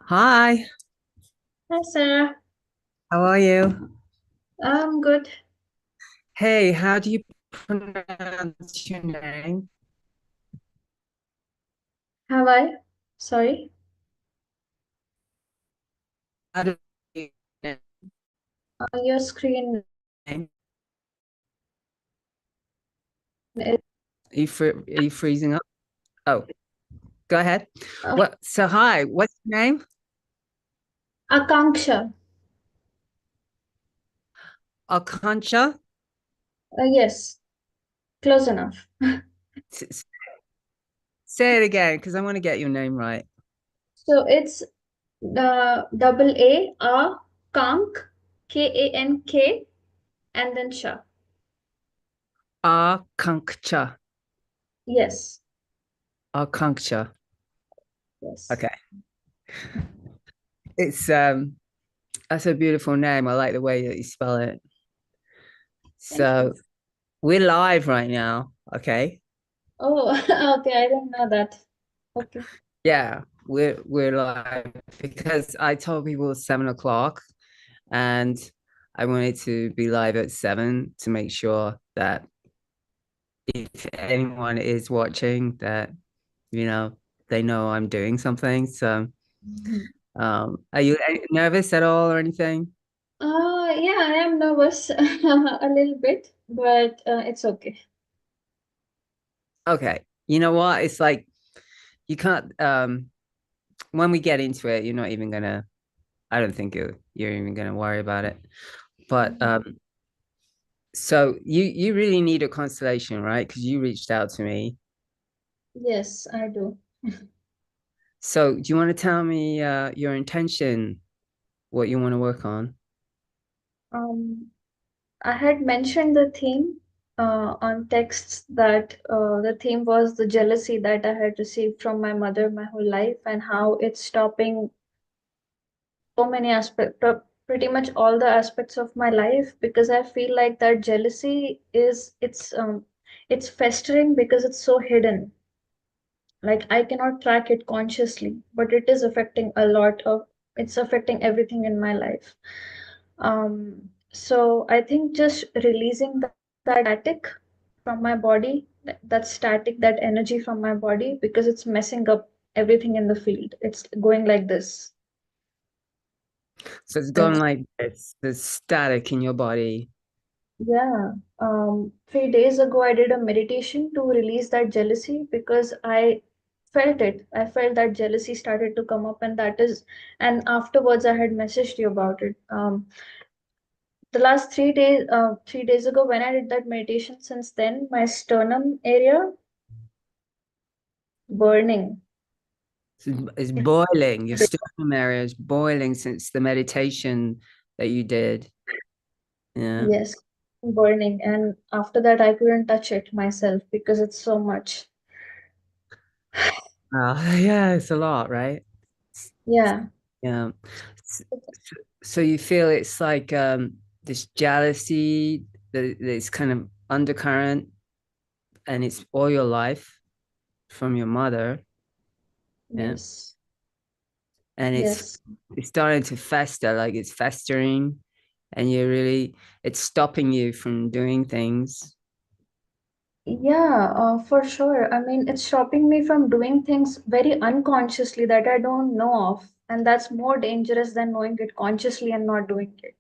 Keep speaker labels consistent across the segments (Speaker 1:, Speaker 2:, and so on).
Speaker 1: Hi,
Speaker 2: Hi, Sarah.
Speaker 1: how are you?
Speaker 2: I'm good.
Speaker 1: Hey, how do you pronounce your name?
Speaker 2: Have I? Sorry.
Speaker 1: How do you
Speaker 2: On your screen,
Speaker 1: name?
Speaker 2: it's
Speaker 1: Are you freezing up? Oh, go ahead.
Speaker 2: uh,
Speaker 1: So hi, what's your name?
Speaker 2: Akanksha.
Speaker 1: Aakansha?
Speaker 2: Yes, close enough.
Speaker 1: S- s- Say it again because I want to get your name right.
Speaker 2: So it's the double A, Kank, Kank, and then Sha.
Speaker 1: Aakankcha.
Speaker 2: Yes,
Speaker 1: Aakankcha.
Speaker 2: yes.
Speaker 1: Okay. It's that's a beautiful name. I like the way that you spell it.
Speaker 2: Thank you.
Speaker 1: So we're live right now. Okay.
Speaker 2: Oh, okay. I didn't know that. Okay.
Speaker 1: Yeah, we're live because I told people 7 o'clock, and I wanted to be live at 7 to make sure that if anyone is watching, that you know they know I'm doing something. So,
Speaker 2: Mhm.
Speaker 1: are you nervous at all or anything?
Speaker 2: Yeah, I am nervous a little bit, but it's okay.
Speaker 1: Okay, you know what? It's like you can't. When we get into it, you're not even gonna. I don't think you're even gonna worry about it. But
Speaker 2: Mhm.
Speaker 1: so you really need a constellation, right? Because you reached out to me.
Speaker 2: Yes, I do.
Speaker 1: So do you want to tell me your intention, what you want to work on?
Speaker 2: Um, I had mentioned the theme on texts that the theme was the jealousy that I had received from my mother my whole life and how it's stopping so many aspects, pretty much all the aspects of my life because I feel like that jealousy is it's festering because it's so hidden. Like I cannot track it consciously, but it is affecting a lot of it's affecting everything in my life. So I think just releasing that static from my body, that static, that energy from my body, because it's messing up everything in the field. It's going like this.
Speaker 1: So it's gone
Speaker 2: That's
Speaker 1: like this, there's static in your body.
Speaker 2: yeah. 3 days ago, I did a meditation to release that jealousy because I felt it. I felt that jealousy started to come up, and and afterwards, I had messaged you about it. The last 3 days, 3 days ago, when I did that meditation, since then, my sternum area burning.
Speaker 1: It's
Speaker 2: It,
Speaker 1: boiling. Your sternum area is boiling since the meditation that you did. Yeah.
Speaker 2: yes, burning. And after that, I couldn't touch it myself because it's so much.
Speaker 1: Yeah, it's a lot, right?
Speaker 2: Yeah.
Speaker 1: Yeah. S- So you feel it's like this jealousy that's kind of undercurrent, and it's all your life from your mother. Yeah.
Speaker 2: Yes.
Speaker 1: And
Speaker 2: Yes.
Speaker 1: it's starting to fester, like it's festering, and it's stopping you from doing things.
Speaker 2: Yeah, for sure. I mean, it's stopping me from doing things very unconsciously that I don't know of. And that's more dangerous than knowing it consciously and not doing it.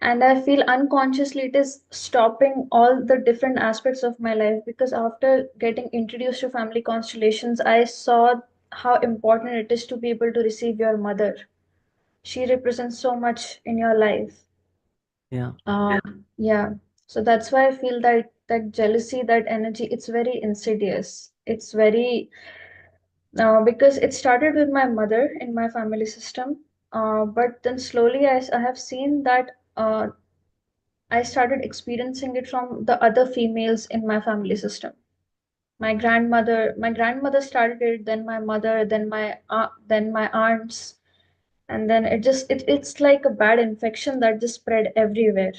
Speaker 2: And I feel unconsciously it is stopping all the different aspects of my life because after getting introduced to family constellations, I saw how important it is to be able to receive your mother. She represents so much in your life.
Speaker 1: Yeah.
Speaker 2: Yeah. So that's why I feel that that jealousy, that energy, it's very insidious. It's very because it started with my mother in my family system. But then slowly I have seen that I started experiencing it from the other females in my family system. My grandmother started it, then my mother, then my aunts, and then it's like a bad infection that just spread everywhere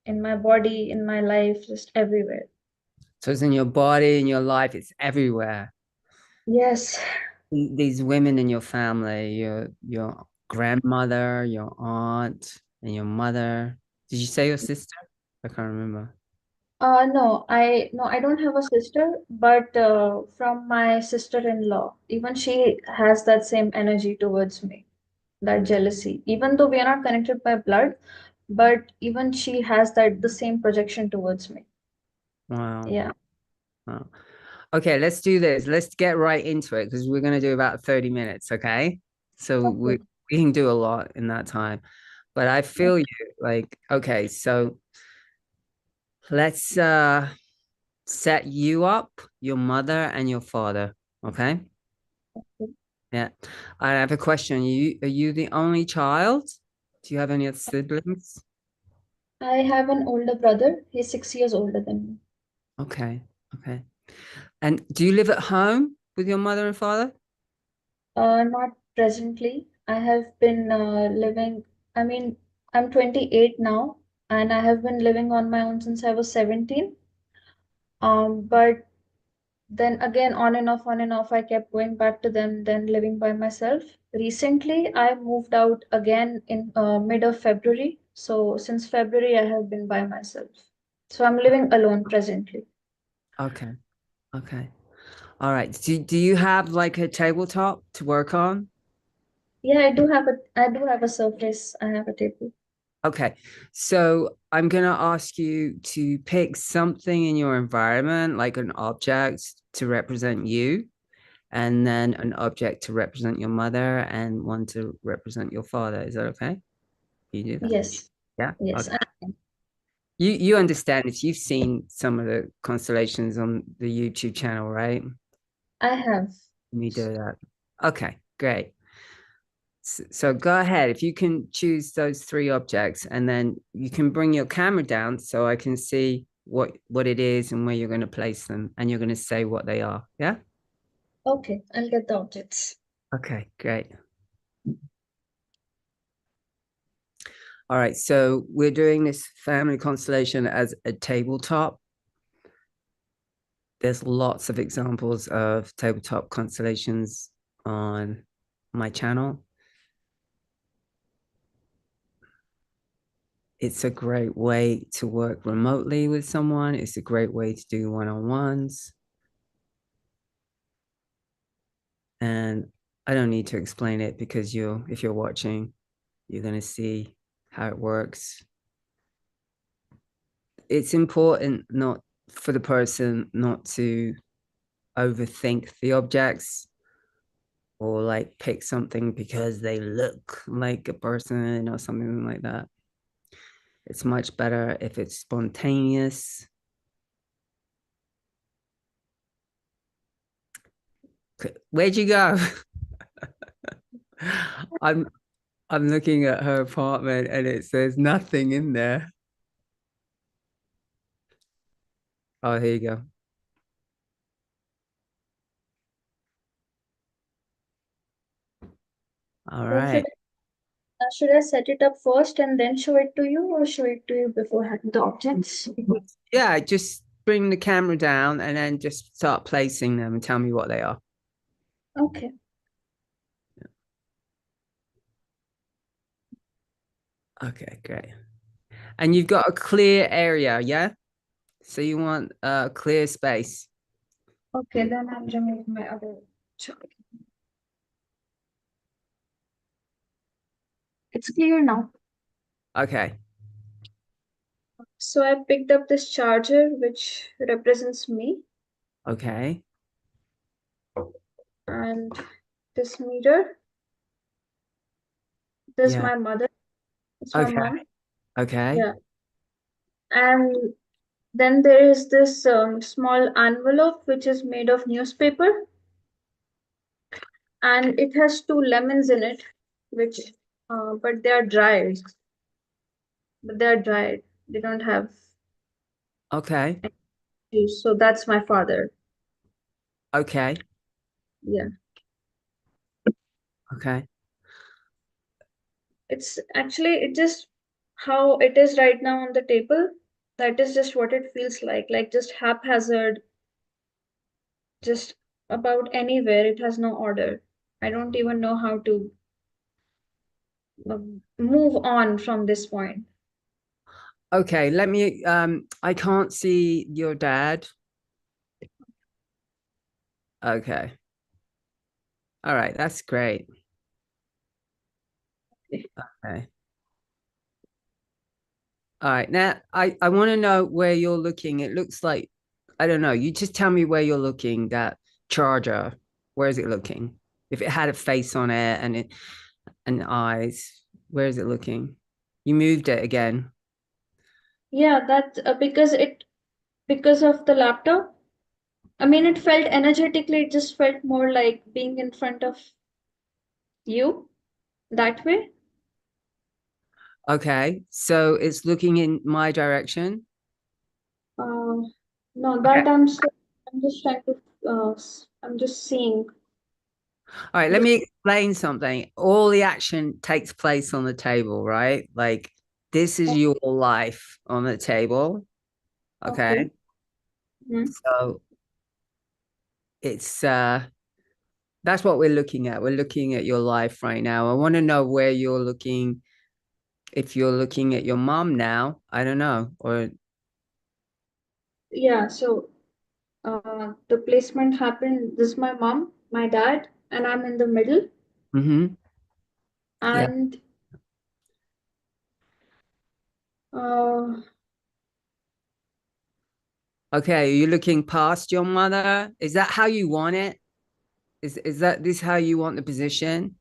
Speaker 2: in my body, in my life, just everywhere.
Speaker 1: So it's in your body, in your life, it's everywhere.
Speaker 2: Yes,
Speaker 1: these women in your family, your grandmother, your aunt, and your mother. Did you say your sister? I can't remember.
Speaker 2: No, I don't have a sister, but from my sister-in-law, even she has that same energy towards me, that jealousy. Even though we are not connected by blood, but even she has that the same projection towards me.
Speaker 1: Wow.
Speaker 2: Yeah.
Speaker 1: Wow. Okay, let's do this. Let's get right into it because we're going to do about 30 minutes, okay? So
Speaker 2: Okay.
Speaker 1: we can do a lot in that time. But I feel you like, okay, so let's set you up, your mother and your father, okay?
Speaker 2: Okay.
Speaker 1: Yeah. I have a question. Are you the only child? Do you have any other siblings?
Speaker 2: I have an older brother. He's 6 years older than me.
Speaker 1: Okay. Okay. And do you live at home with your mother and father?
Speaker 2: Not presently. I have been living, I mean, I'm 28 now, and I have been living on my own since I was 17. But then again, on and off, I kept going back to them, then living by myself. Recently, I moved out again in mid of February. So since February, I have been by myself. So I'm living alone presently.
Speaker 1: Okay. Okay. All right. Do you have like a tabletop to work on?
Speaker 2: Yeah, I do have a surface. I have a table.
Speaker 1: Okay. So I'm gonna ask you to pick something in your environment, like an object to represent you, and then an object to represent your mother, and one to represent your father. Is that okay? You do that?
Speaker 2: Yes,
Speaker 1: Yeah.
Speaker 2: yes,
Speaker 1: Okay. You understand if you've seen some of the constellations on the YouTube channel, right?
Speaker 2: I have.
Speaker 1: Me do that. Okay, great. So go ahead. If you can choose those three objects, and then you can bring your camera down so I can see what it is and where you're going to place them, and you're going to say what they are. Yeah.
Speaker 2: Okay, I'll get the objects.
Speaker 1: Okay, great. All right. So we're doing this family constellation as a tabletop. There's lots of examples of tabletop constellations on my channel. It's a great way to work remotely with someone. It's a great way to do one-on-ones. And I don't need to explain it because if you're watching, you're going to see how it works. It's important not for the person not to overthink the objects or like pick something because they look like a person or something like that. It's much better if it's spontaneous. Where'd you go? I'm I'm looking at her apartment and it says nothing in there. Oh, here you go. All
Speaker 2: So
Speaker 1: right.
Speaker 2: should I set it up first and then show it to you, or show it to you before having the objects?
Speaker 1: Yeah, just bring the camera down and then just start placing them and tell me what they are.
Speaker 2: Okay.
Speaker 1: Okay, great. And you've got a clear area, yeah? So you want a clear space.
Speaker 2: Okay, then I'll remove my other chart. It's clear now.
Speaker 1: Okay.
Speaker 2: So I picked up this charger, which represents me,
Speaker 1: Okay.
Speaker 2: and this mirror. This is
Speaker 1: Yeah.
Speaker 2: my mother. It's my
Speaker 1: Okay.
Speaker 2: mom.
Speaker 1: Okay.
Speaker 2: Yeah. And then there is this small envelope, which is made of newspaper, and it has two lemons in it, which, but they are dried. But they are dried. They don't have
Speaker 1: Okay.
Speaker 2: juice. So that's my father.
Speaker 1: Okay.
Speaker 2: Yeah.
Speaker 1: Okay.
Speaker 2: It's actually, it just how it is right now on the table. That is just what it feels like just haphazard, just about anywhere. It has no order. I don't even know how to move on from this point.
Speaker 1: Okay, let me I can't see your dad. Okay. All right, that's great. Okay. All right. Now I want to know where you're looking. It looks like I don't know. You just tell me where you're looking, that charger. Where is it looking? If it had a face on it and eyes, where is it looking? You moved it again.
Speaker 2: Yeah, that because of the laptop. I mean, it felt energetically, it just felt more like being in front of you that way.
Speaker 1: Okay. So it's looking in my direction.
Speaker 2: Uh, no,
Speaker 1: Okay.
Speaker 2: that I'm just trying to, I'm just seeing.
Speaker 1: All right, let me explain something. All the action takes place on the table, right? Like this is your life on the table.
Speaker 2: Okay.
Speaker 1: Okay.
Speaker 2: Mhm.
Speaker 1: So it's that's what we're looking at. We're looking at your life right now. I want to know where you're looking. If you're looking at your mom now, I don't know. Or
Speaker 2: Yeah, so the placement happened. This is my mom, my dad, and I'm in the middle.
Speaker 1: mm-hmm. Yeah.
Speaker 2: And uh,
Speaker 1: Okay. Are you looking past your mother? Is that how you want it? Is that this how you want the position?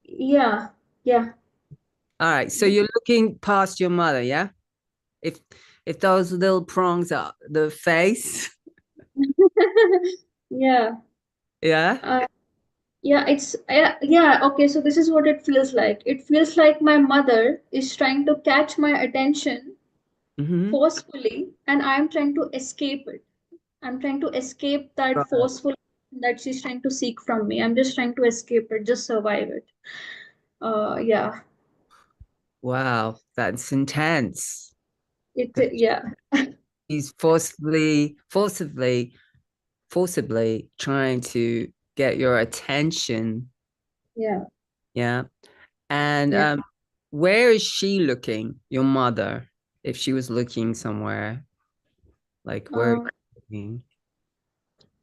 Speaker 2: yeah, yeah.
Speaker 1: All right. So you're looking past your mother, yeah? If if those little prongs are the face,
Speaker 2: Yeah.
Speaker 1: yeah.
Speaker 2: Uh, yeah, yeah, okay, so this is what it feels like. It feels like my mother is trying to catch my attention
Speaker 1: Mm-hmm.
Speaker 2: forcefully, and I'm trying to escape it. I'm trying to escape that
Speaker 1: Right.
Speaker 2: forceful that she's trying to seek from me. I'm just trying to escape it, just survive it. Yeah,
Speaker 1: Wow, that's intense.
Speaker 2: yeah,
Speaker 1: He's forcibly trying to get your attention.
Speaker 2: yeah,
Speaker 1: Yeah. And
Speaker 2: yeah.
Speaker 1: where is she looking? Your mother, if she was looking somewhere, like where is
Speaker 2: Uh,
Speaker 1: she looking?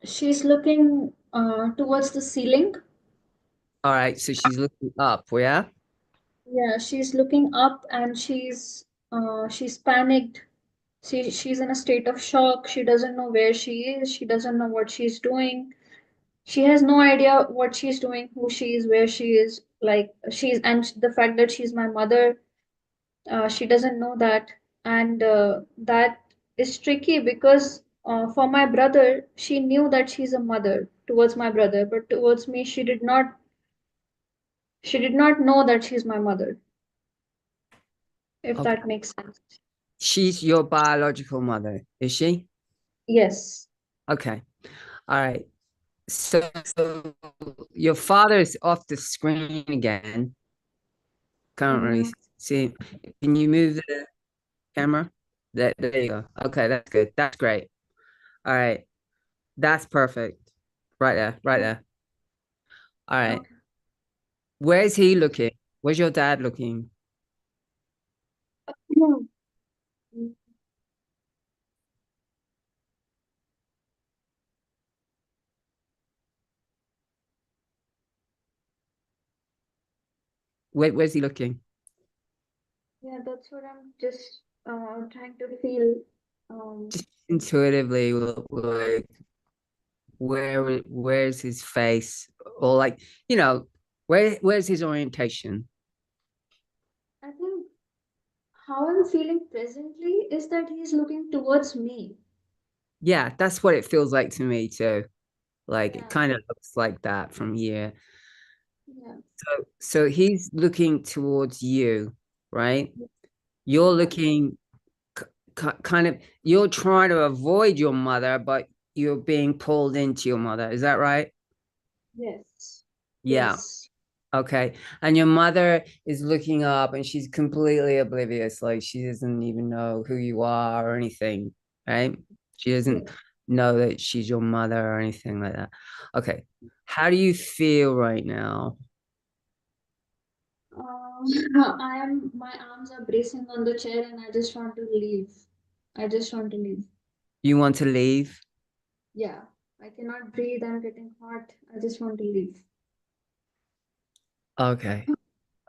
Speaker 2: she's looking towards the ceiling.
Speaker 1: All right, so she's looking up, yeah?
Speaker 2: Yeah, she's looking up and she's panicked. She's in a state of shock. She doesn't know where she is. She doesn't know what she's doing. She has no idea what she's doing, who she is, where she is. Like she's and the fact that she's my mother, she doesn't know that, and that is tricky because for my brother, she knew that she's a mother towards my brother, but towards me, she did not. She did not know that she's my mother, if
Speaker 1: Okay.
Speaker 2: that makes sense.
Speaker 1: She's your biological mother, is she?
Speaker 2: Yes.
Speaker 1: Okay. All right. So your father is off the screen again. Can't really
Speaker 2: Mm,
Speaker 1: see. Can you move the camera? There you go. Okay, that's good. That's great. All right. That's perfect. Right there. Right there. All right.
Speaker 2: okay.
Speaker 1: Where's he looking? Where's your dad looking?
Speaker 2: Hmm.
Speaker 1: Where's he looking?
Speaker 2: Yeah, that's what I'm just trying to feel.
Speaker 1: Just intuitively, like where's his face? Or like, where's his orientation?
Speaker 2: I think how I'm feeling presently is that he's looking towards me.
Speaker 1: Yeah, that's what it feels like to me too. Like it
Speaker 2: Yeah,
Speaker 1: kind of looks like that from here.
Speaker 2: yeah,
Speaker 1: So he's looking towards you, right? You're
Speaker 2: yeah.
Speaker 1: looking kind of, you're trying to avoid your mother, but you're being pulled into your mother. Is that right?
Speaker 2: Yes,
Speaker 1: Yeah.
Speaker 2: yes,
Speaker 1: Okay. And your mother is looking up and she's completely oblivious. Like she doesn't even know who you are or anything, right? She doesn't.
Speaker 2: yes.
Speaker 1: know that she's your mother or anything like that. Okay. How do you feel right now?
Speaker 2: My arms are bracing on the chair and I just want to leave. I just want to leave.
Speaker 1: You want to leave?
Speaker 2: Yeah, I cannot breathe. I'm getting hot. I just want to leave.
Speaker 1: Okay.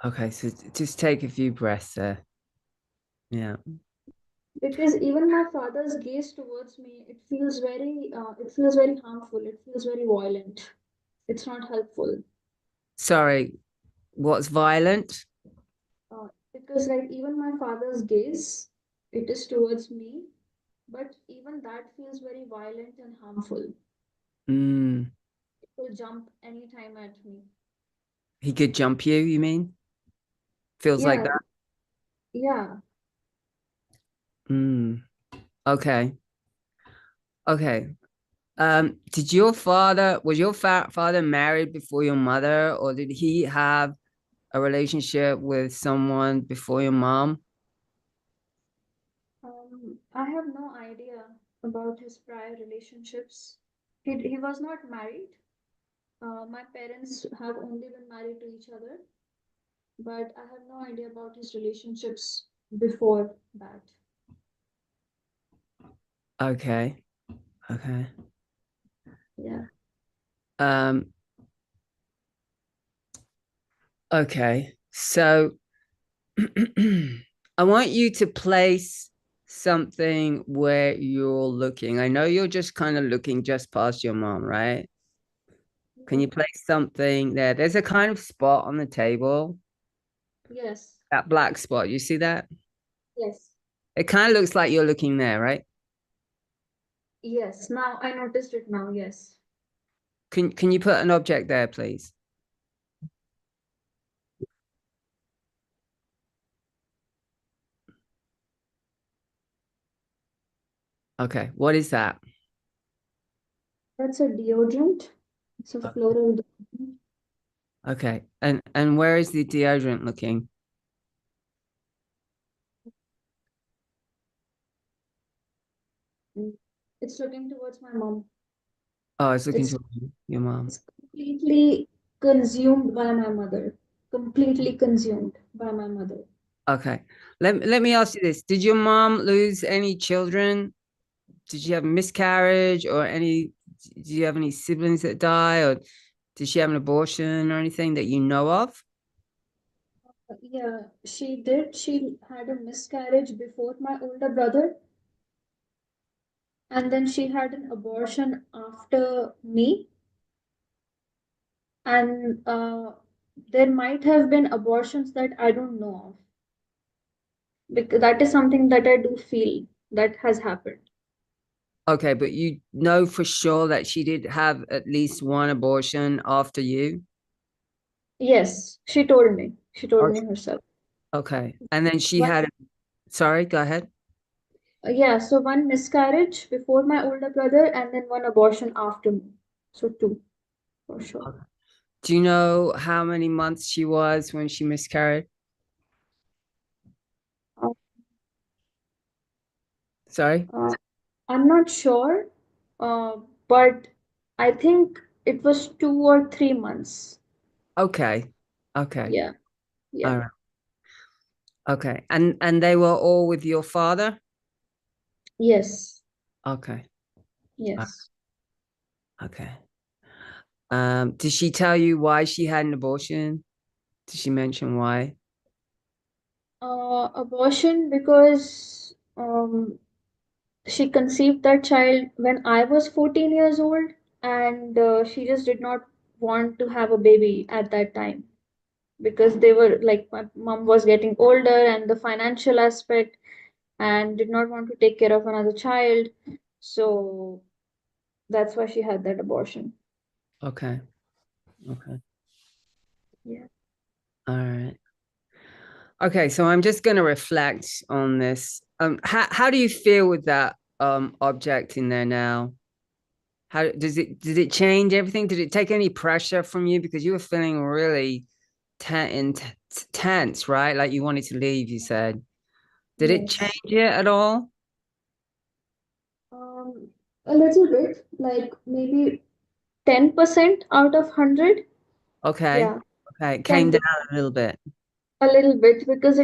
Speaker 1: Okay. So just take a few breaths there. Yeah.
Speaker 2: Because even my father's gaze towards me, it feels very harmful. It feels very violent. It's not helpful.
Speaker 1: Sorry. What's violent?
Speaker 2: Because like even my father's gaze, it is towards me, but even that feels very violent and harmful.
Speaker 1: Mm.
Speaker 2: It will jump anytime at me.
Speaker 1: He could jump you, you mean? Feels like
Speaker 2: Yeah,
Speaker 1: that?
Speaker 2: yeah.
Speaker 1: Mm. Okay. Okay. Did was your father married before your mother, or did he have a relationship with someone before your mom?
Speaker 2: I have no idea about his prior relationships. He was not married. My parents have only been married to each other, but I have no idea about his relationships before that.
Speaker 1: Okay. Okay.
Speaker 2: Yeah.
Speaker 1: Um, okay. So I want you to place something where you're looking. I know you're just kind of looking just past your mom, right? Can
Speaker 2: Yeah.
Speaker 1: you place something there? There's a kind of spot on the table,
Speaker 2: Yes.
Speaker 1: that black spot. You see that?
Speaker 2: Yes.
Speaker 1: It kind of looks like you're looking there, right?
Speaker 2: Yes. Now I noticed it now. Yes.
Speaker 1: Can you put an object there, please? Okay. What is that?
Speaker 2: That's a deodorant. It's a floral deodorant.
Speaker 1: Okay. And where is the deodorant looking?
Speaker 2: Mm. It's looking towards my mom.
Speaker 1: Oh, it's looking
Speaker 2: It's
Speaker 1: to your mom.
Speaker 2: it's completely consumed by my mother. Completely consumed by my mother.
Speaker 1: Okay. Let me ask you this. Did your mom lose any children? Did she have a miscarriage or any do you have any siblings that die or did she have an abortion or anything that you know of?
Speaker 2: Yeah, she did. She had a miscarriage before my older brother, and then she had an abortion after me. And there might have been abortions that I don't know of, because that is something that I do feel that has happened.
Speaker 1: Okay, but you know for sure that she did have at least one abortion after you?
Speaker 2: Yes, she told me. She told me
Speaker 1: Okay.
Speaker 2: herself.
Speaker 1: Okay. And then she
Speaker 2: One,
Speaker 1: had, sorry, go ahead.
Speaker 2: yeah, so one miscarriage before my older brother, and then one abortion after me. So two, for sure.
Speaker 1: Do you know how many months she was when she miscarried?
Speaker 2: Uh,
Speaker 1: Sorry?
Speaker 2: uh, I'm not sure, uh, but I think it was 2 or 3 months.
Speaker 1: Okay. Okay.
Speaker 2: Yeah,
Speaker 1: All
Speaker 2: yeah,
Speaker 1: right. Okay. And they were all with your father?
Speaker 2: yes,
Speaker 1: Okay. Uh,
Speaker 2: yes.
Speaker 1: Okay. Did she tell you why she had an abortion? Did she mention why?
Speaker 2: Abortion because she conceived that child when I was 14 years old, and she just did not want to have a baby at that time because they were like my mom was getting older and the financial aspect, and did not want to take care of another child. So that's why she had that abortion.
Speaker 1: Okay. Okay.
Speaker 2: Yeah.
Speaker 1: All right. Okay, so I'm just going to reflect on this. How do you feel with that object in there now? How does it did it change everything? Did it take any pressure from you because you were feeling really tense, right? Like you wanted to leave, you said. Did it change
Speaker 2: Yes.
Speaker 1: it at all?
Speaker 2: A little bit, like maybe 10% out of 100.
Speaker 1: Okay.
Speaker 2: Yeah,
Speaker 1: Okay. It came down
Speaker 2: 10%.
Speaker 1: a little bit.
Speaker 2: A little bit because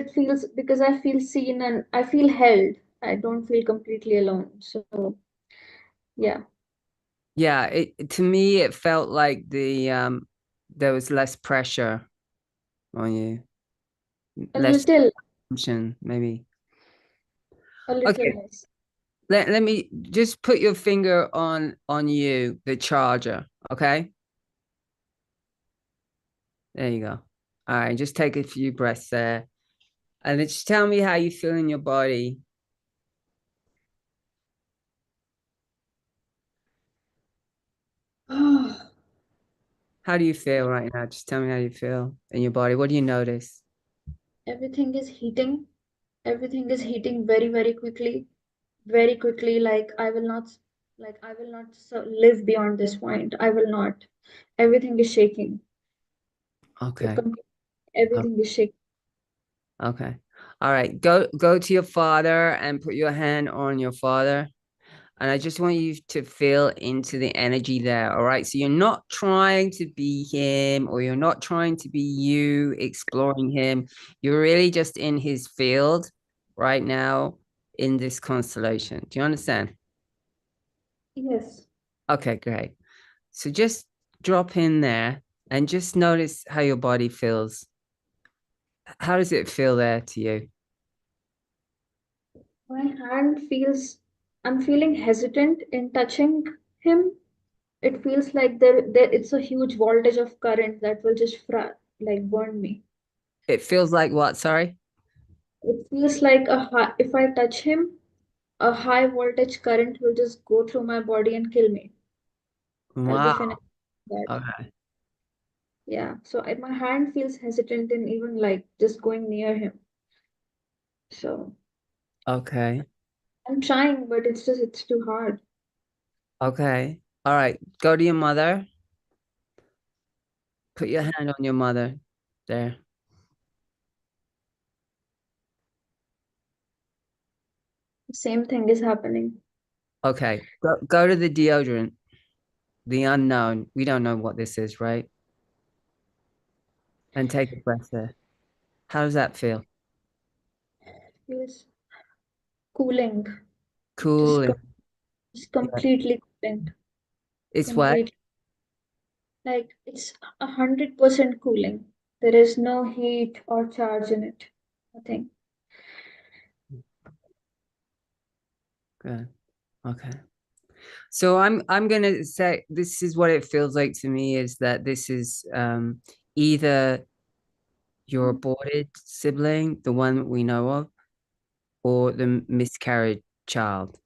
Speaker 2: because I feel seen and I feel held. I don't feel completely alone. So yeah,
Speaker 1: Yeah, to me it felt like there was less pressure on you,
Speaker 2: a
Speaker 1: less
Speaker 2: little,
Speaker 1: tension, maybe.
Speaker 2: a little
Speaker 1: Okay,
Speaker 2: less.
Speaker 1: let me just put your finger on you, the charger. Okay, there you go. All right, just take a few breaths there, and then just tell me how you feel in your body. How do you feel right now? Just tell me how you feel in your body. What do you notice?
Speaker 2: Everything is heating. Everything is heating very, very quickly. Very quickly. Like I will not live beyond this point. I will not. Everything is shaking.
Speaker 1: Okay.
Speaker 2: Everything is shaking.
Speaker 1: Okay. All right. Go to your father and put your hand on your father. And I just want you to feel into the energy there. All right. So you're not trying to be him or you're not trying to be you exploring him. You're really just in his field right now in this constellation. Do you understand?
Speaker 2: Yes.
Speaker 1: Okay, great. So just drop in there and just notice how your body feels. How does it feel there to you?
Speaker 2: My hand feels, I'm feeling hesitant in touching him. It feels like there it's a huge voltage of current that will just like burn me.
Speaker 1: It feels like what? Sorry.
Speaker 2: It feels like if I touch him, a high voltage current will just go through my body and kill me. I'll be
Speaker 1: Wow.
Speaker 2: finished with that.
Speaker 1: Okay.
Speaker 2: Yeah. So my hand feels hesitant in even like just going near him. So
Speaker 1: Okay.
Speaker 2: I'm trying, but it's too hard.
Speaker 1: Okay. All right. Go to your mother. Put your hand on your mother. There.
Speaker 2: The same thing is happening.
Speaker 1: Okay. Go to the deodorant, the unknown. We don't know what this is, right? And take a breath there. How does that feel?
Speaker 2: Feels cooling. Just,
Speaker 1: Cool.
Speaker 2: com- just
Speaker 1: Yeah.
Speaker 2: completely cooling.
Speaker 1: It's what?
Speaker 2: Completely. Like it's 100% cooling. There is no heat or charge in it. Nothing.
Speaker 1: Good. Okay. So I'm gonna say this is what it feels like to me is that this is either your aborted sibling, the one that we know of, or the miscarried child.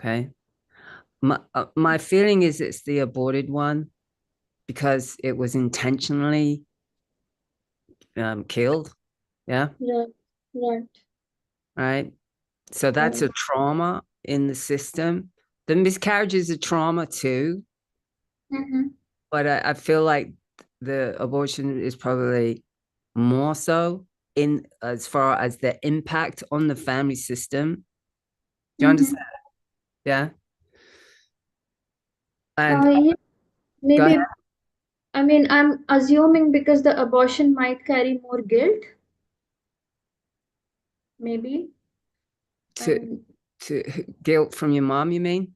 Speaker 1: Okay. My feeling is it's the aborted one because it was intentionally killed. Yeah.
Speaker 2: Right. Right.
Speaker 1: Right. So that's
Speaker 2: Right.
Speaker 1: a trauma in the system. The miscarriage is a trauma too,
Speaker 2: Mm-hmm.
Speaker 1: but I feel like the abortion is probably more so in as far as the impact on the family system. Do you
Speaker 2: Mm-hmm.
Speaker 1: understand? Yeah. And
Speaker 2: Yeah,
Speaker 1: go ahead
Speaker 2: maybe. I mean, I'm assuming because the abortion might carry more guilt. Maybe.
Speaker 1: to
Speaker 2: And
Speaker 1: to guilt from your mom, you mean?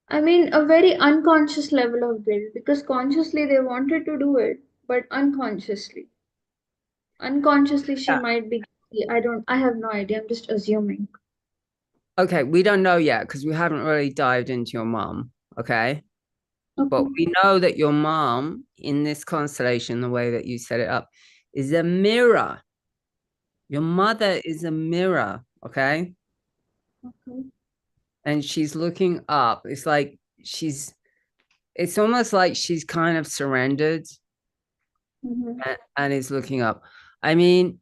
Speaker 2: I mean, a very unconscious level of guilt because consciously they wanted to do it, but unconsciously she
Speaker 1: Yeah.
Speaker 2: might be guilty. I have no idea. I'm just assuming.
Speaker 1: Okay, we don't know yet because we haven't really dived into your mom. Okay. But
Speaker 2: Okay.
Speaker 1: we know that your mom, in this constellation, the way that you set it up, is a mirror. Your mother is a mirror, okay?
Speaker 2: Okay.
Speaker 1: And she's looking up. It's almost like she's kind of surrendered
Speaker 2: Mm-hmm.
Speaker 1: and is looking up. I mean,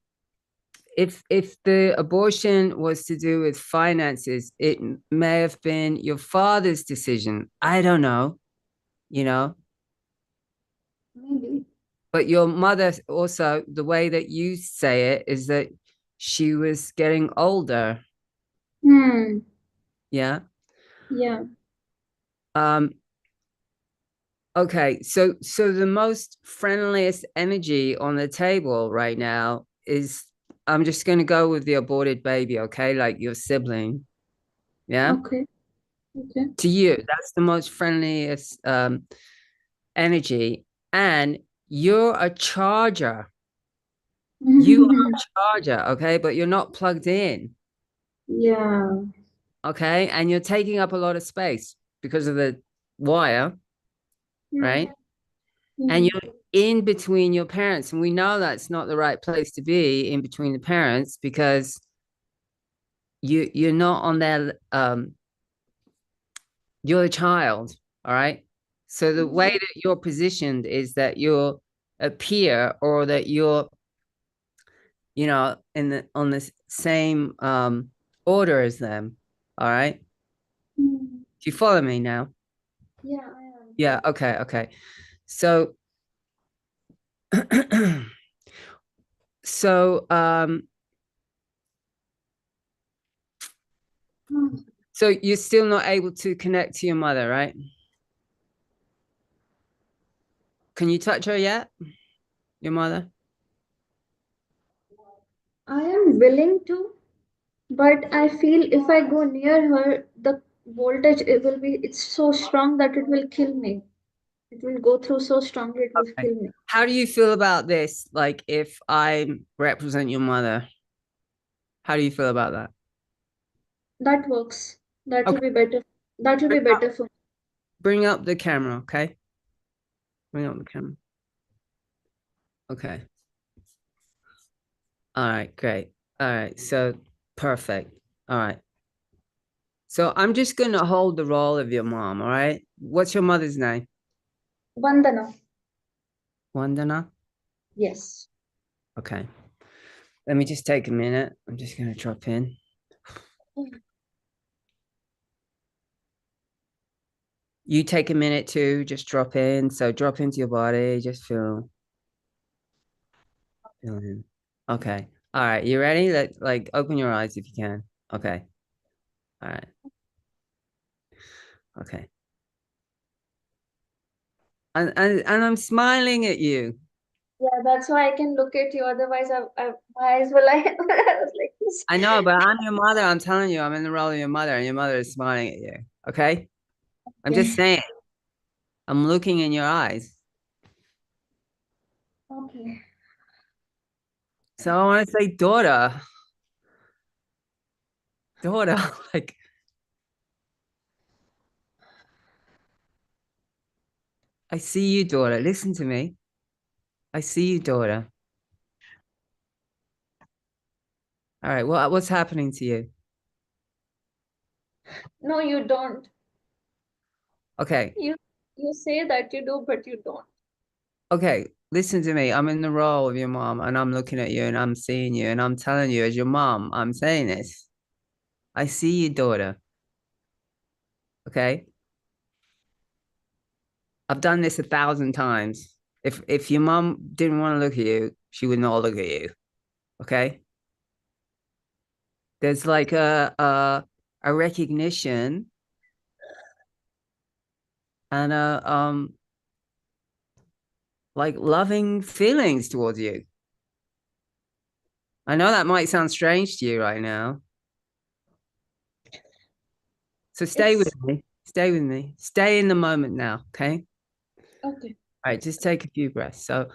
Speaker 1: if the abortion was to do with finances, it may have been your father's decision. I don't know, you know,
Speaker 2: Maybe.
Speaker 1: but your mother also, the way that you say it is that she was getting older.
Speaker 2: Hmm.
Speaker 1: Yeah.
Speaker 2: Yeah.
Speaker 1: Um, okay, so the most friendliest energy on the table right now is I'm just gonna go with the aborted baby, okay? Like your sibling. Yeah.
Speaker 2: Okay. Okay.
Speaker 1: To you, that's the most friendliest energy. And you're a charger. You are a charger, okay? But you're not plugged in,
Speaker 2: Yeah.
Speaker 1: okay? And you're taking up a lot of space because of the wire,
Speaker 2: Mm-hmm.
Speaker 1: right? And
Speaker 2: Mm-hmm.
Speaker 1: you're in between your parents. And we know that's not the right place to be in between the parents because you're not on their you're a child, all right? So the way that you're positioned is that you're a peer or that you're, in the on the same order as them, all right?
Speaker 2: Mm-hmm.
Speaker 1: Do you follow me now?
Speaker 2: Yeah, I am.
Speaker 1: Yeah, okay, okay. So so
Speaker 2: Mm.
Speaker 1: so you're still not able to connect to your mother, right? Can you touch her yet? Your mother?
Speaker 2: I am willing to, but I feel if I go near her, the voltage it will be it's so strong that it will kill me. It will go through so strongly it will
Speaker 1: Okay.
Speaker 2: kill me.
Speaker 1: How do you feel about this? Like if I represent your mother, how do you feel about that?
Speaker 2: That works. That will
Speaker 1: Okay.
Speaker 2: be better. That will
Speaker 1: Bring
Speaker 2: be
Speaker 1: up,
Speaker 2: better for me.
Speaker 1: bring up the camera, okay? Bring up the camera. Okay. All right, great. All right, so perfect. All right. So I'm just gonna hold the role of your mom, all right? What's your mother's name?
Speaker 2: Vandana.
Speaker 1: Wandana?
Speaker 2: Yes.
Speaker 1: Okay. Let me just take a minute. I'm just gonna drop in. You take a minute to just drop in. So drop into your body, just feel in. Okay. All right, you ready? Like open your eyes if you can. Okay. All right. Okay. And I'm smiling at you.
Speaker 2: Yeah, that's why I can look at you. Otherwise, my eyes will like, I was like this.
Speaker 1: I know, but I'm your mother. I'm telling you, I'm in the role of your mother, and your mother is smiling at you. Okay? I'm just
Speaker 2: Okay.
Speaker 1: saying, I'm looking in your eyes.
Speaker 2: Okay.
Speaker 1: So I want to say, daughter, daughter, like, I see you, daughter. Listen to me. I see you, daughter. All right, what's happening to you?
Speaker 2: No, you don't.
Speaker 1: Okay,
Speaker 2: You you say that you do, but you don't.
Speaker 1: okay, listen to me. I'm in the role of your mom, and I'm looking at you, and I'm seeing you, and I'm telling you, as your mom, I'm saying this. I see you, daughter. Okay, I've done this 1,000 times. If your mom didn't want to look at you, she would not look at you. Okay, there's like a recognition and a like loving feelings towards you. I know that might sound strange to you right now. So stay with
Speaker 2: It's
Speaker 1: me. Stay with me. Stay in the moment now. Okay.
Speaker 2: okay.
Speaker 1: All right. Just take a few breaths. So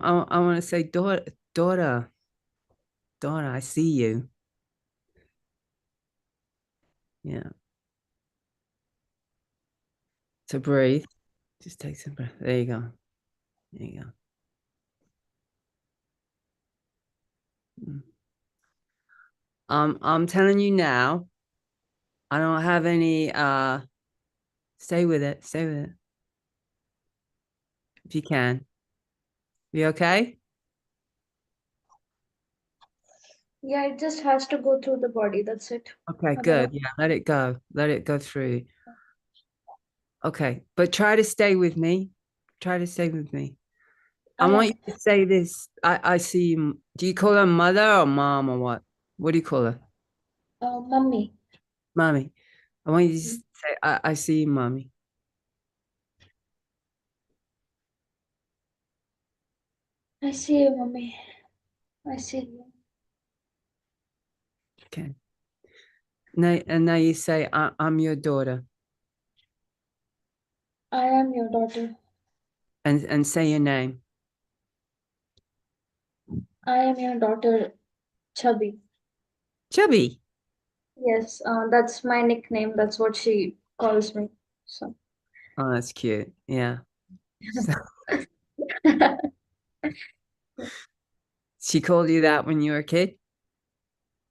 Speaker 1: I want to say, daughter, daughter, I see you. Yeah. To breathe. Just take some breath. There you go. There you go. Mm. I'm telling you now, I don't have any stay with it. Stay with it. If you can. You okay?
Speaker 2: Yeah, it just has to go through the body. That's it.
Speaker 1: Okay,
Speaker 2: Otherwise,
Speaker 1: good. Yeah, let it go. Let it go through. Okay, but try to stay with me. Try to stay with me. I
Speaker 2: I
Speaker 1: want
Speaker 2: am.
Speaker 1: you to say this. I see you. Do you call her mother or mom or what? What do you call her?
Speaker 2: Mummy.
Speaker 1: Mommy. I want you to say, I see you, mommy.
Speaker 2: I see you, mommy. I see you.
Speaker 1: Okay. Now you say, I'm your daughter,
Speaker 2: I am your daughter.
Speaker 1: and say your name.
Speaker 2: I am your daughter, Chubby.
Speaker 1: Chubby.
Speaker 2: Yes, that's my nickname. That's what she calls me. So,
Speaker 1: Oh, that's cute. Yeah. So, she called you that when you were a kid?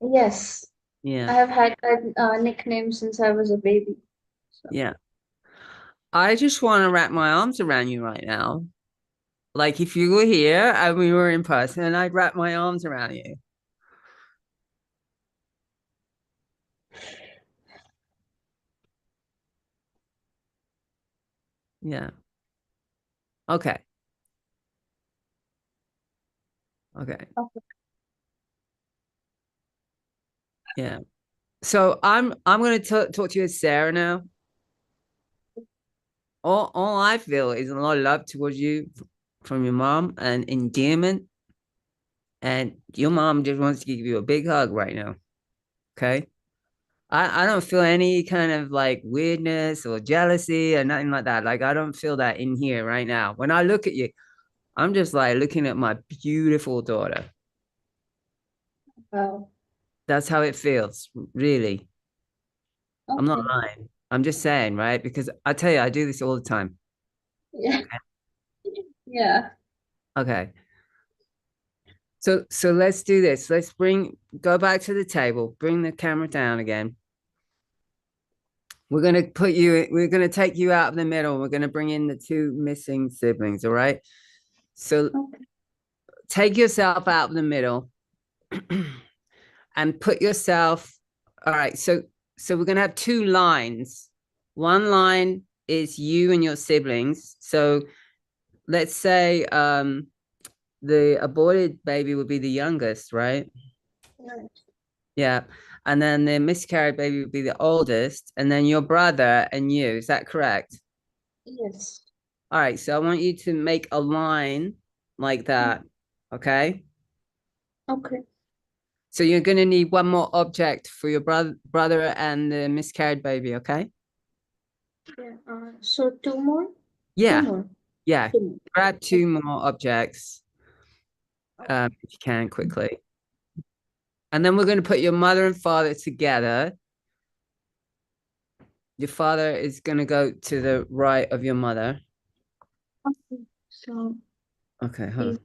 Speaker 2: yes, I
Speaker 1: Yeah.
Speaker 2: have had that nickname since I was a baby. So,
Speaker 1: Yeah. I just want to wrap my arms around you right now. Like if you were here and we were in person, I'd wrap my arms around you. Yeah. Okay. Okay.
Speaker 2: okay.
Speaker 1: Yeah. So I'm gonna talk to you as Sarah now. All I feel is a lot of love towards you from your mom and endearment. And your mom just wants to give you a big hug right now. Okay. I don't feel any kind of like weirdness or jealousy or nothing like that. Like I don't feel that in here right now. When I look at you, I'm just like looking at my beautiful daughter.
Speaker 2: Wow.
Speaker 1: That's how it feels, really. I'm not
Speaker 2: Okay.
Speaker 1: lying. I'm just saying, right? Because I tell you, I do this all the time.
Speaker 2: Yeah. Yeah.
Speaker 1: Okay. So let's do this. Go back to the table, bring the camera down again. We're gonna take you out of the middle. We're gonna bring in the two missing siblings, all right? So
Speaker 2: Okay.
Speaker 1: take yourself out of the middle and put yourself, all right. So we're gonna have two lines. One line is you and your siblings. So let's say the aborted baby would be the youngest, right?
Speaker 2: Right.
Speaker 1: Yeah. And then the miscarried baby would be the oldest, and then your brother and you. Is that correct?
Speaker 2: Yes.
Speaker 1: All right. So I want you to make a line like
Speaker 2: Mm,
Speaker 1: that. Okay.
Speaker 2: okay.
Speaker 1: So you're going to need one more object for your brother and the miscarried baby. Okay.
Speaker 2: Yeah. So two more? Two
Speaker 1: Yeah.
Speaker 2: more.
Speaker 1: Yeah.
Speaker 2: Two more.
Speaker 1: Grab two
Speaker 2: Okay.
Speaker 1: more objects
Speaker 2: Okay.
Speaker 1: if you can quickly. And then we're going to put your mother and father together. Your father is going to go to the right of your mother.
Speaker 2: Okay. So
Speaker 1: Okay. Hold on.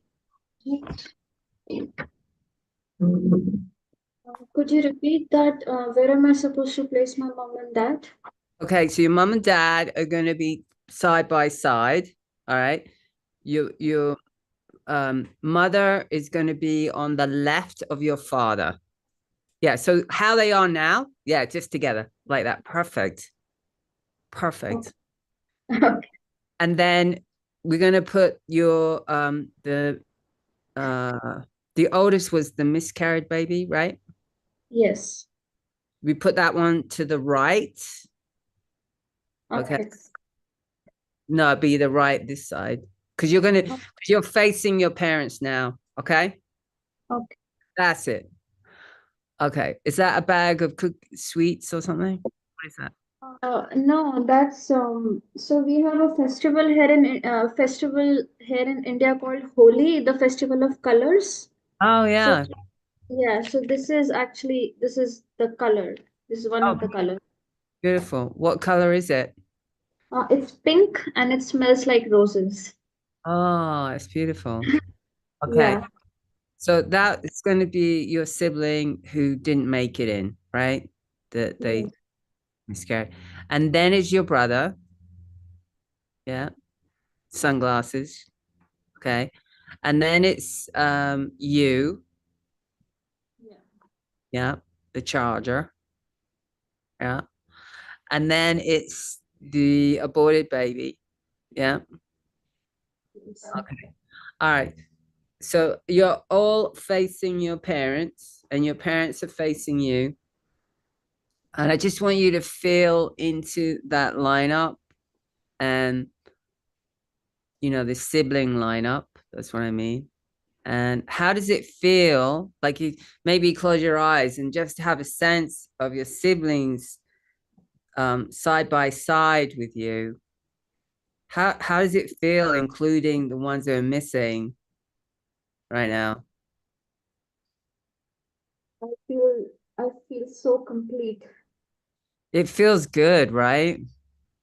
Speaker 2: these. Could you repeat that? Where am I supposed to place my mom and dad?
Speaker 1: Okay, so your mom and dad are going to be side by side. All right. Your mother is going to be on the left of your father. Yeah. So how they are now? Yeah, just together like that. Perfect.
Speaker 2: Okay.
Speaker 1: Perfect.
Speaker 2: Okay.
Speaker 1: And then we're going to put your the oldest was the miscarried baby, right?
Speaker 2: Yes.
Speaker 1: We put that one to the right. Okay.
Speaker 2: Okay.
Speaker 1: No, be the right this side because you're facing your parents now. Okay,
Speaker 2: Okay.
Speaker 1: that's it. Okay, is that a bag of sweets or something? What is that?
Speaker 2: No, that's so we have a festival here in India called Holi, the festival of colors.
Speaker 1: Oh
Speaker 2: So
Speaker 1: yeah.
Speaker 2: yeah, so this is the color. This is one
Speaker 1: Oh,
Speaker 2: of the colors.
Speaker 1: beautiful. What color is it?
Speaker 2: It's pink and it smells like roses.
Speaker 1: Oh, it's beautiful. Okay,
Speaker 2: Yeah.
Speaker 1: so that is going to be your sibling who didn't make it in, right? That they
Speaker 2: Yes.
Speaker 1: miscarried, and then is your brother. Yeah, sunglasses. Okay, and then it's you.
Speaker 2: Yeah.
Speaker 1: Yeah, the charger. Yeah. And then it's the aborted baby. Yeah.
Speaker 2: Yes.
Speaker 1: Okay. All right. So you're all facing your parents, and your parents are facing you. And I just want you to feel into that lineup and, the sibling lineup. That's what I mean. And how does it feel? Like you maybe close your eyes and just have a sense of your siblings side by side with you. How does it feel, including the ones that are missing right now?
Speaker 2: I feel I feel so complete.
Speaker 1: It feels good, right?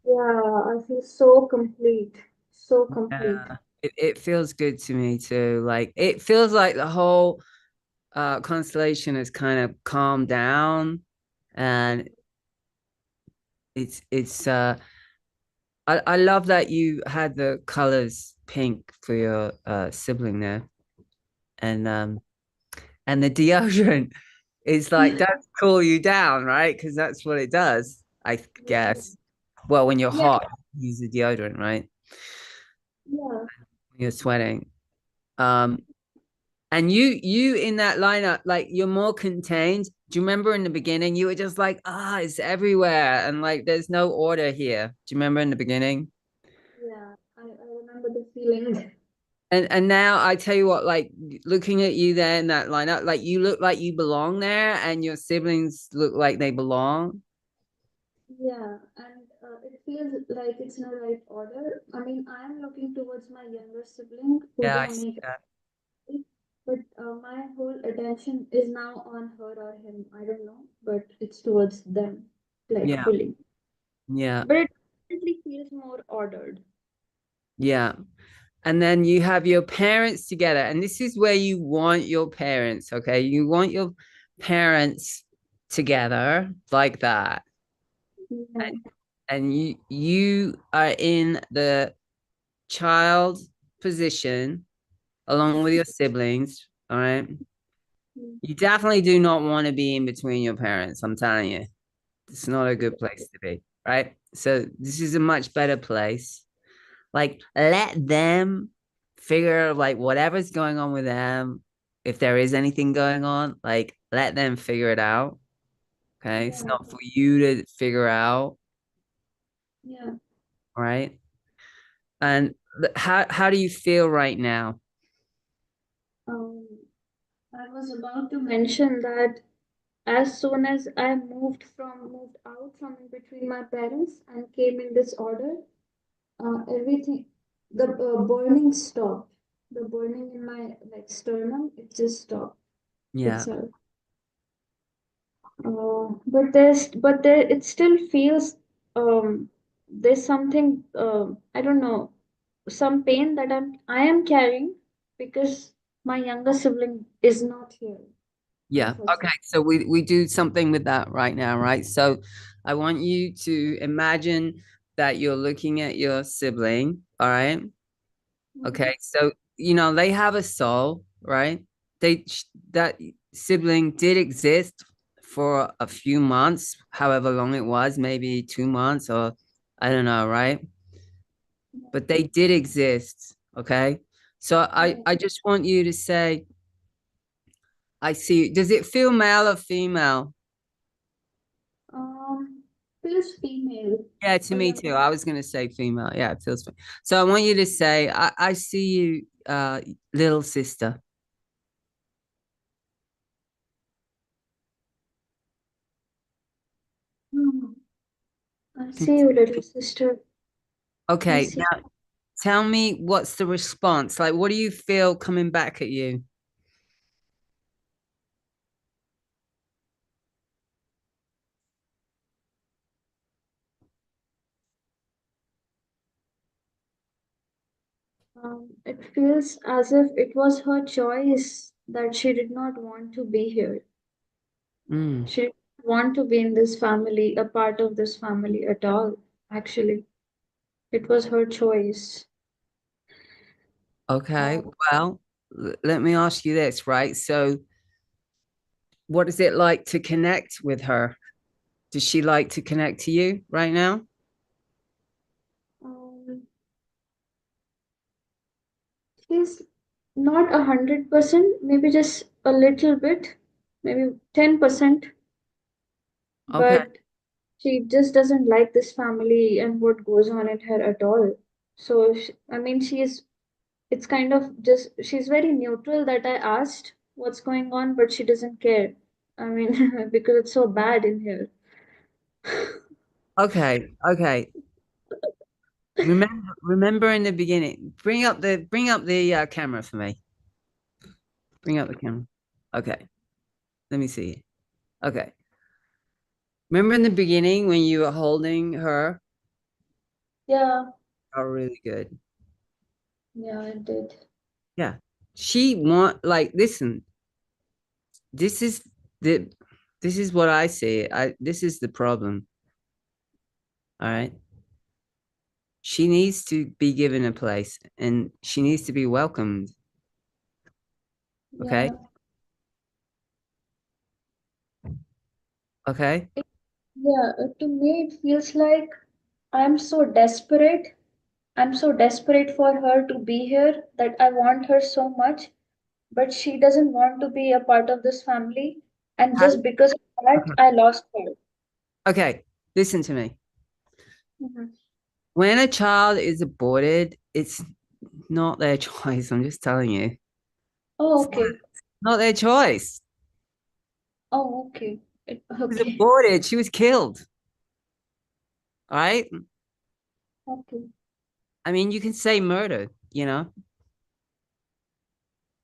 Speaker 2: Yeah, I feel so complete. So complete.
Speaker 1: Yeah. It feels good to me too. Like it feels like the whole constellation has kind of calmed down, and it's I love that you had the colors pink for your sibling there, and the deodorant is like does cool you down, right? Because that's what it does, I guess. Well, when you're
Speaker 2: Yeah,
Speaker 1: hot, use the deodorant, right?
Speaker 2: yeah,
Speaker 1: When you're sweating. Um, and you in that lineup, like you're more contained. Do you remember in the beginning you were just like, it's everywhere, and like there's no order here. Do you remember in the beginning?
Speaker 2: yeah. I remember the feeling.
Speaker 1: And now I tell you what, like looking at you there in that lineup, like you look like you belong there, and your siblings look like they belong.
Speaker 2: Yeah, and it feels like it's in the right order. I mean, I'm looking towards my younger sibling who
Speaker 1: Yeah, I
Speaker 2: don't
Speaker 1: see
Speaker 2: make
Speaker 1: that.
Speaker 2: it, but my whole attention is now on her or him. I don't know, but it's towards them, like
Speaker 1: Yeah,
Speaker 2: fully.
Speaker 1: yeah,
Speaker 2: But it definitely feels more ordered.
Speaker 1: yeah. And then you have your parents together, and this is where you want your parents. Okay, you want your parents together like that,
Speaker 2: Yeah.
Speaker 1: and you are in the child position along with your siblings. All right.
Speaker 2: Mm.
Speaker 1: You definitely do not want to be in between your parents. I'm telling you, it's not a good place to be, right? So this is a much better place. Like, let them figure like whatever's going on with them. If there is anything going on, like let them figure it out. Okay, it's
Speaker 2: Yeah,
Speaker 1: not for you to figure out,
Speaker 2: yeah.
Speaker 1: right? And how do you feel right now?
Speaker 2: Um, I was about to mention that as soon as I moved out from in between my parents and came in this order, everything, the burning stopped. The burning in my like sternum, it just stopped
Speaker 1: Yeah,
Speaker 2: itself. But there, it still feels there's something I don't know, some pain that I am carrying because my younger sibling is not here,
Speaker 1: yeah. Okay,
Speaker 2: unfortunately.
Speaker 1: so we do something with that right now, right? So I want you to imagine that you're looking at your sibling, all right?
Speaker 2: Mhm.
Speaker 1: Okay, so they have a soul, right? That sibling did exist for a few months, however long it was, maybe 2 months or I don't know, right? But they did exist, okay? So I
Speaker 2: Yeah.
Speaker 1: I just want you to say, I see. Does it feel male or female?
Speaker 2: Um, feels female.
Speaker 1: Yeah, to
Speaker 2: A
Speaker 1: me
Speaker 2: young,
Speaker 1: too. I was gonna say female. Yeah, it feels. So I want you to say, I see you, little sister.
Speaker 2: Hmm. I see you, little sister. I
Speaker 1: Okay,
Speaker 2: see.
Speaker 1: tell me what's the response? Like, what do you feel coming back at you?
Speaker 2: It feels as if it was her choice that she did not want to be here.
Speaker 1: Mm,
Speaker 2: She didn't want to be in this family, a part of this family at all, actually. It was her choice.
Speaker 1: okay,
Speaker 2: Um,
Speaker 1: well, let me ask you this, right? So, what is it like to connect with her? Does she like to connect to you right now?
Speaker 2: um, she's not 100%, maybe just a little bit, maybe 10%,
Speaker 1: Okay,
Speaker 2: but She just doesn't like this family and what goes on in her at all. So, I mean, it's kind of just, she's very neutral that I asked what's going on, but she doesn't care. I mean, because it's so bad in here.
Speaker 1: Okay, okay. Remember in the beginning. Bring up the camera for me. Bring up the camera. Okay, let me see. Okay. Remember in the beginning when you were holding her?
Speaker 2: Yeah,
Speaker 1: Oh, really good.
Speaker 2: yeah, I did.
Speaker 1: Yeah. She want like listen, this is the this is what I see. This is the problem. All right. She needs to be given a place and she needs to be welcomed. Okay.
Speaker 2: Yeah,
Speaker 1: Okay.
Speaker 2: yeah. To me, it feels like I'm so desperate. I'm so desperate for her to be here that I want her so much, but she doesn't want to be a part of this family. And
Speaker 1: Ha-
Speaker 2: just because of that, I lost her.
Speaker 1: Okay. Listen to me.
Speaker 2: Mhm.
Speaker 1: When a child is aborted, it's not their choice. I'm just telling you.
Speaker 2: Oh,
Speaker 1: It's
Speaker 2: okay.
Speaker 1: not their choice.
Speaker 2: Oh, okay.
Speaker 1: She was
Speaker 2: Okay.
Speaker 1: aborted. She was killed. All right.
Speaker 2: Okay.
Speaker 1: I mean, you can say murder, you know.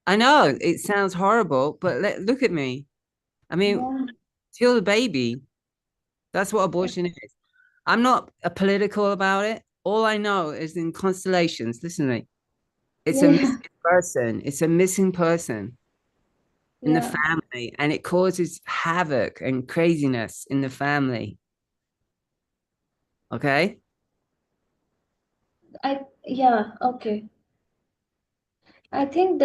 Speaker 1: I know it sounds horrible, but look at me. I mean,
Speaker 2: Yeah.
Speaker 1: kill the baby. That's what abortion is. I'm not political about it. All I know is in constellations, listen to me. It's a
Speaker 2: Yeah.
Speaker 1: missing person. It's a missing person in the
Speaker 2: Yeah.
Speaker 1: family, and it causes havoc and craziness in the family. Okay.
Speaker 2: Yeah. Okay. I think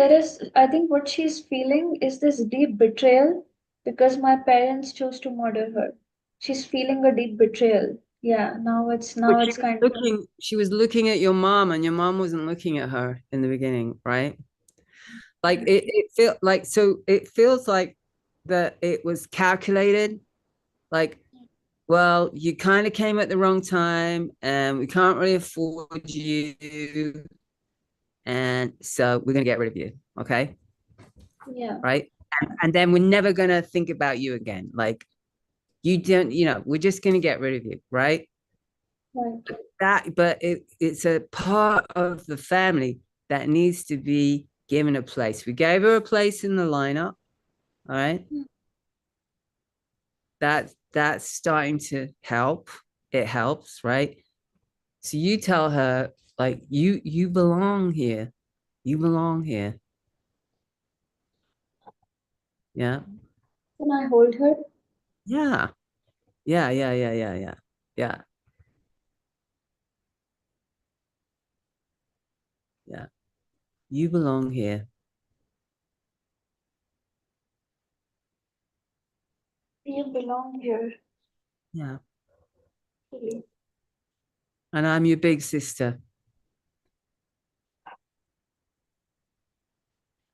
Speaker 2: what she's feeling is this deep betrayal because my parents chose to murder her. She's feeling a deep betrayal. Yeah,
Speaker 1: But
Speaker 2: now it's kind of,
Speaker 1: she was looking at your mom, and your mom wasn't looking at her in the beginning, right? Like it felt like so it feels like that it was calculated. Like, well, you kind of came at the wrong time, and we can't really afford you, and so we're gonna get rid of you, okay?
Speaker 2: yeah,
Speaker 1: Right? And then we're never gonna think about you again. Like you don't, we're just gonna get rid of you, right?
Speaker 2: right.
Speaker 1: But it's a part of the family that needs to be given a place. We gave her a place in the lineup, all right?
Speaker 2: Mm.
Speaker 1: That's starting to help. It helps, right? So you tell her like you belong here. You belong here. Yeah.
Speaker 2: Can I hold her?
Speaker 1: Yeah. Yeah, yeah, yeah, yeah, yeah. Yeah. Yeah. You belong here.
Speaker 2: You belong here,
Speaker 1: Yeah.
Speaker 2: really.
Speaker 1: And I'm your big sister.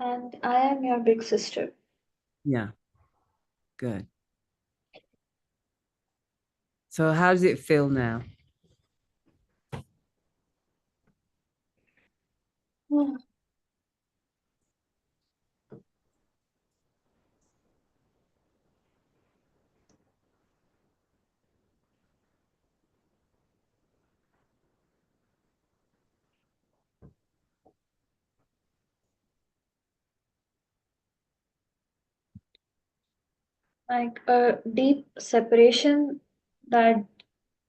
Speaker 2: And I am your big sister.
Speaker 1: Yeah. Good. So how does it feel now?
Speaker 2: Hmm. Like a deep separation that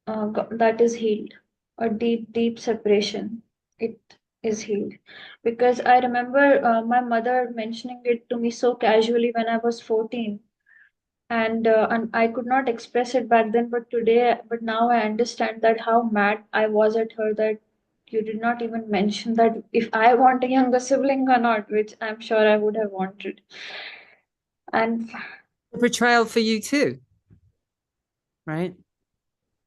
Speaker 2: that is healed. A deep separation. It is healed. Because I remember my mother mentioning it to me so casually when I was 14. And I could not express it back then, but now I understand that how mad I was at her that you did not even mention that if I want a younger sibling or not, which I'm sure I would have wanted. And
Speaker 1: A betrayal for you too, right?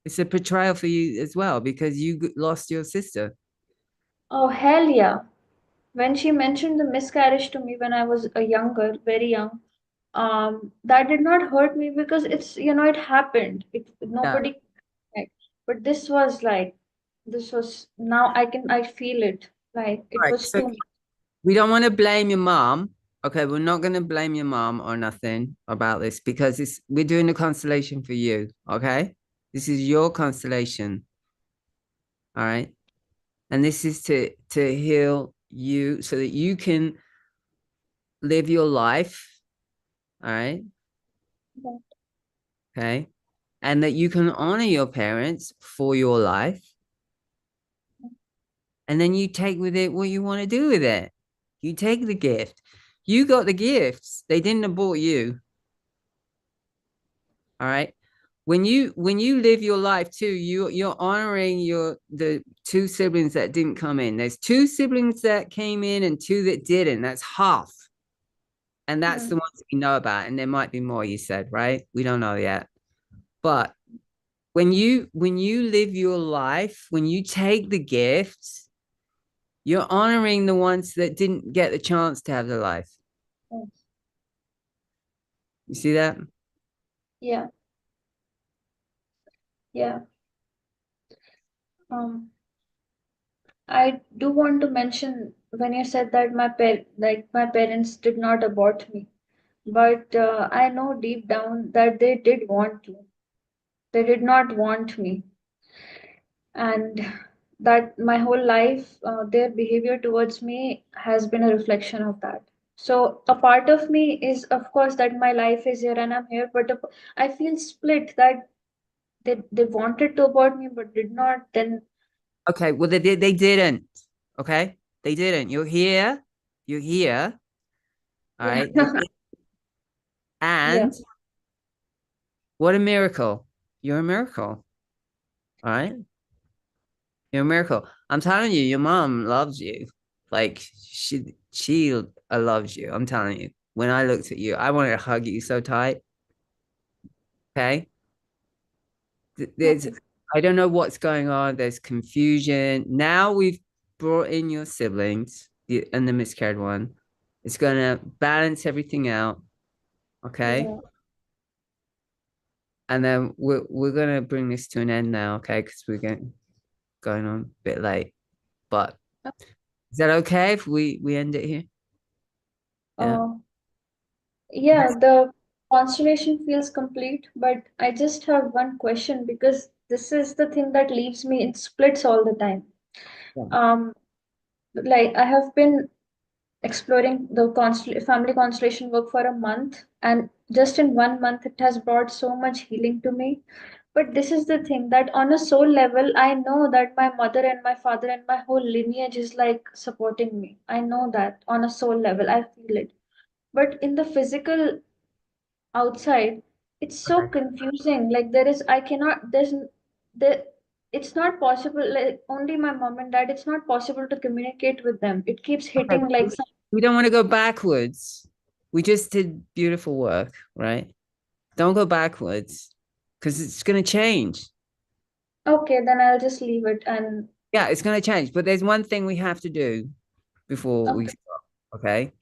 Speaker 1: It's a betrayal for you as well because you lost your sister.
Speaker 2: oh hell yeah. When she mentioned the miscarriage to me when I was a younger, very young, that did not hurt me because it happened.
Speaker 1: Yeah.
Speaker 2: Nobody But this was like, this was, now I feel it. Like
Speaker 1: All
Speaker 2: it
Speaker 1: right.
Speaker 2: was
Speaker 1: So
Speaker 2: too much.
Speaker 1: we don't want to blame your mom. Okay, we're not going to blame your mom or nothing about this because we're doing the constellation for you. Okay, this is your constellation. All right, and this is to heal you so that you can live your life. All right, okay, and that you can honor your parents for your life, and then you take with it what you want to do with it. You take the gift. You got the gifts. They didn't abort you. All right. When you live your life too, you're honoring the two siblings that didn't come in. There's two siblings that came in and two that didn't. That's half. And that's
Speaker 2: Mm,
Speaker 1: the ones we know about. And there might be more, you said, right? We don't know yet. But when you live your life, when you take the gifts, you're honoring the ones that didn't get the chance to have the life.
Speaker 2: yes.
Speaker 1: You see that?
Speaker 2: Yeah, yeah. Um, I do want to mention when you said that my parents did not abort me, but I know deep down that they did want to. They did not want me, and that my whole life, their behavior towards me has been a reflection of that. So a part of me is, of course, that my life is here and I'm here, but I feel split that they wanted to abort me but did not. Then
Speaker 1: Okay. Well, they didn't. Okay. They didn't. You're here. You're here. All
Speaker 2: yeah,
Speaker 1: right.
Speaker 2: yeah,
Speaker 1: And what a miracle. You're a miracle. All right. You're a miracle. I'm telling you, your mom loves you. Like she loves you. I'm telling you. When I looked at you, I wanted to hug you so tight. Okay. There's
Speaker 2: okay,
Speaker 1: I don't know what's going on. There's confusion. Now we've brought in your siblings and the miscarried one. It's gonna balance everything out. Okay.
Speaker 2: yeah,
Speaker 1: And then we're gonna bring this to an end now, okay? Because we're going on a bit late. But is that okay if we end it here? Yeah.
Speaker 2: uh, yeah. The constellation feels complete, but I just have one question because this is the thing that leaves me in splits all the time.
Speaker 1: Yeah.
Speaker 2: Um, like I have been exploring the family constellation work for a month, and just in 1 month it has brought so much healing to me. But this is the thing that on a soul level I know that my mother and my father and my whole lineage is like supporting me. I know that on a soul level I feel it, but in the physical outside it's so
Speaker 1: Okay.
Speaker 2: confusing. Like there is, I cannot, there, it's not possible. Like only my mom and dad, it's not possible to communicate with them. It keeps
Speaker 1: Okay.
Speaker 2: hitting like
Speaker 1: We don't want to go backwards. We just did beautiful work, right? Don't go backwards because it's gonna change.
Speaker 2: okay, then I'll just leave it and
Speaker 1: Yeah, it's gonna change. But there's one thing we have to do before we
Speaker 2: okay,
Speaker 1: stop. Okay.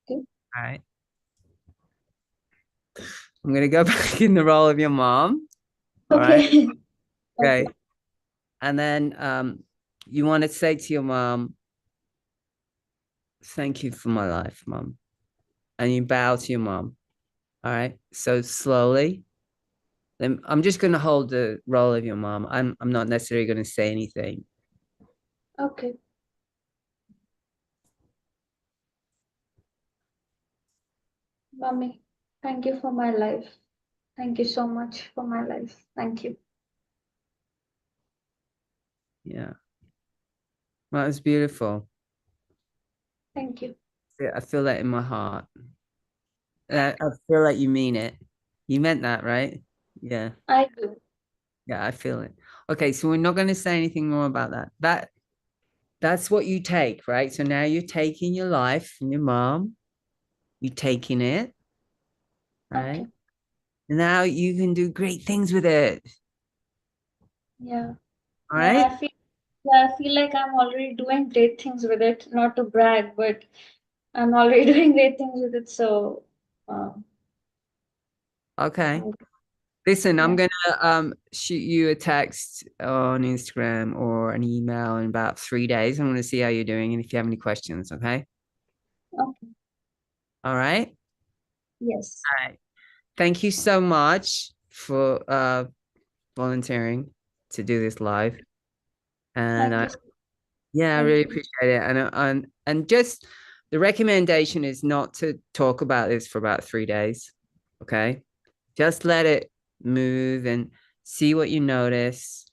Speaker 2: okay,
Speaker 1: All right. I'm gonna go back in the role of your mom. All right.
Speaker 2: okay, okay,
Speaker 1: Okay. And then you want to say to your mom, thank you for my life, mom. And you bow to your mom. All right. So slowly. Then I'm just gonna hold the role of your mom. I'm not necessarily gonna say anything.
Speaker 2: okay. Mommy, thank you for my life. Thank you so much for my life. Thank you.
Speaker 1: Yeah. Well, it's beautiful.
Speaker 2: Thank you.
Speaker 1: Yeah, I feel that in my heart. I feel like you mean it. You meant that, right? Yeah.
Speaker 2: I do.
Speaker 1: Yeah, I feel it. Okay, so we're not gonna say anything more about that. That's what you take, right? So now you're taking your life from your mom, you're taking it, right?
Speaker 2: Okay.
Speaker 1: And now you can do great things with it.
Speaker 2: Yeah.
Speaker 1: All
Speaker 2: Yeah,
Speaker 1: right.
Speaker 2: yeah, I feel like I'm already doing great things with it. Not to brag, but I'm already doing great things with it. So, uh,
Speaker 1: Okay. Listen, I'm
Speaker 2: Yeah.
Speaker 1: gonna shoot you a text on Instagram or an email in about 3 days. I want to see how you're doing and if you have any questions, okay?
Speaker 2: Okay.
Speaker 1: All right.
Speaker 2: Yes.
Speaker 1: All right. Thank you so much for volunteering to do this live. And
Speaker 2: Thank you.
Speaker 1: yeah, I
Speaker 2: Thank
Speaker 1: really
Speaker 2: you.
Speaker 1: appreciate it. And just the recommendation is not to talk about this for about 3 days. Okay. Just let it move and see what you notice.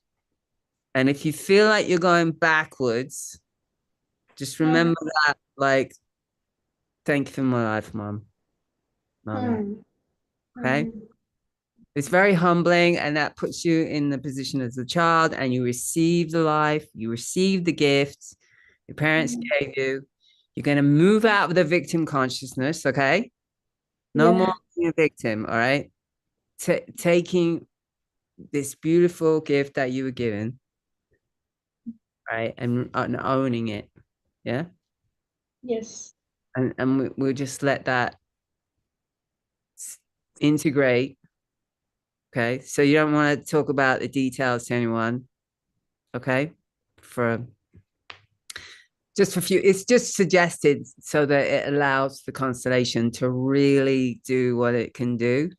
Speaker 1: And if you feel like you're going backwards, just
Speaker 2: Mm-hmm.
Speaker 1: remember that, like, thank you for my life, mom, mommy.
Speaker 2: Mm.
Speaker 1: Okay.
Speaker 2: Mm.
Speaker 1: It's very humbling, and that puts you in the position as a child, and you receive the life, you receive the gifts your parents
Speaker 2: Mm.
Speaker 1: gave you. You're going to move out of the victim consciousness, okay? No more
Speaker 2: Yeah.
Speaker 1: being a victim, all right? Taking this beautiful gift that you were given, right? And owning it, yeah?
Speaker 2: Yes.
Speaker 1: And we'll just let that integrate, okay? So you don't want to talk about the details to anyone, okay? For just for few, it's just suggested so that it allows the constellation to really do what it can do,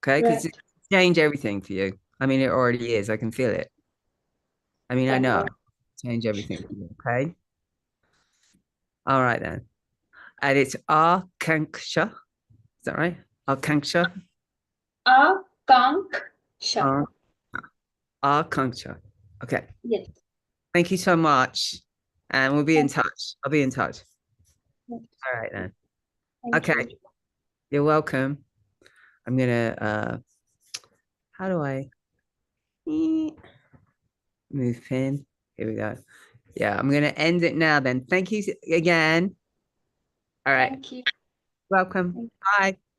Speaker 1: okay? Because it
Speaker 2: Right.
Speaker 1: change everything for you. I mean, it already is. I can feel it. I mean, I
Speaker 2: Right.
Speaker 1: know
Speaker 2: Right.
Speaker 1: change everything for you, okay? All right then. And it's Aakansha. Is that right? Aakansha.
Speaker 2: Aakankshas.
Speaker 1: Uh, Aakansha. Okay.
Speaker 2: Yes.
Speaker 1: Thank you so much. And we'll be in
Speaker 2: Thank
Speaker 1: touch. I'll be in touch.
Speaker 2: you.
Speaker 1: All right then.
Speaker 2: Thank
Speaker 1: Okay.
Speaker 2: you.
Speaker 1: You're welcome. I'm gonna how do I move pin? Here we go. Yeah, I'm gonna end it now then. Thank you again. All right.
Speaker 2: Thank you.
Speaker 1: Welcome.
Speaker 2: Thank
Speaker 1: Bye.